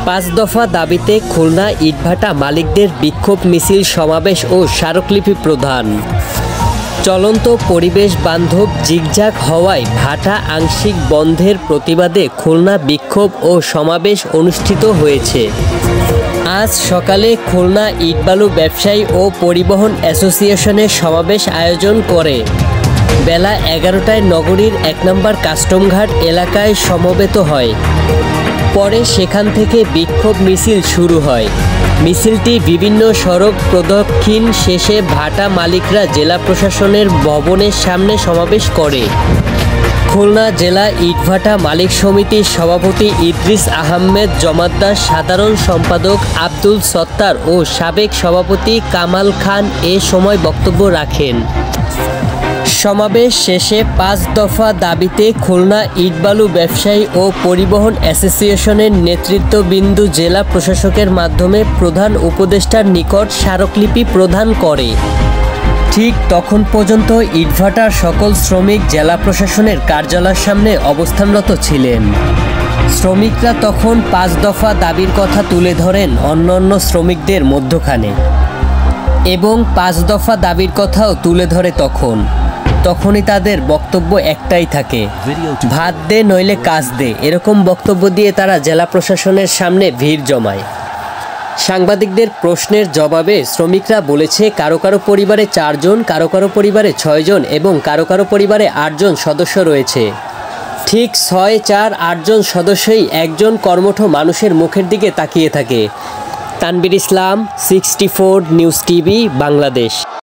পাঁচ দফা দাবিতে খুলনা ইটভাটা মালিকদের বিক্ষোভ মিছিল সমাবেশ ও স্মারকলিপি প্রদান। চলন্ত পরিবেশ বান্ধব জিগজাগ হওয়ায় ভাটা আংশিক বন্ধের প্রতিবাদে খুলনা বিক্ষোভ ও সমাবেশ অনুষ্ঠিত হয়েছে। আজ সকালে খুলনা ইটবালু ব্যবসায়ী ও পরিবহন অ্যাসোসিয়েশনের সমাবেশ আয়োজন করে। বেলা 11টায় নগরীর 1 নম্বর কাস্টমঘাট এলাকায় সমবেত হয়। পরে সেখান থেকে বিক্ষোভ মিছিল শুরু হয়। মিছিলটি বিভিন্ন সড়ক প্রদক্ষিণ শেষে ভাটা মালিকরা জেলা প্রশাসনের ভবনের সামনে সমাবেশ করে। খুলনা জেলা ইটভাটা মালিক সমিতির সভাপতি ইদ্রিস আহমেদ জমাদ্দার, সাধারণ সম্পাদক আব্দুল সত্তার ও সাবেক সভাপতি কামাল খান এ সময় বক্তব্য রাখেন। সমাবেশ শেষে 5 দফা দাবিতে খুলনা ইটবালু ব্যবসায়ী ও পরিবহন অ্যাসোসিয়েশনের নেতৃত্ববৃন্দ জেলা প্রশাসকের মাধ্যমে প্রধান উপদেষ্টার নিকট স্মারকলিপি প্রদান করে। ঠিক তখন পর্যন্ত ইটভাটার সকল শ্রমিক জেলা প্রশাসনের কার্যালয়ের সামনে অবস্থানরত ছিলেন। শ্রমিকরা তখন 5 দফা দাবির কথা তুলে ধরেন অন্যান্য শ্রমিকদের মধ্যখানে এবং 5 দফা দাবির কথাও তুলে ধরে। তখনই তাদের বক্তব্য একটাই থাকে, ভাত দে নইলে কাজ দে। এরকম বক্তব্য দিয়ে তারা জেলা প্রশাসনের সামনে ভিড় জমায়। সাংবাদিকদের প্রশ্নের জবাবে শ্রমিকরা বলেছে, কারো কারো পরিবারে 4 জন, কারো কারো পরিবারে 6 জন এবং কারো কারো পরিবারে 8 জন সদস্য রয়েছে। ঠিক 6, 4, 8 জন সদস্যই একজন কর্মঠ মানুষের মুখের দিকে তাকিয়ে থাকে। তানবীর ইসলাম, 64 নিউজ টিভি, বাংলাদেশ।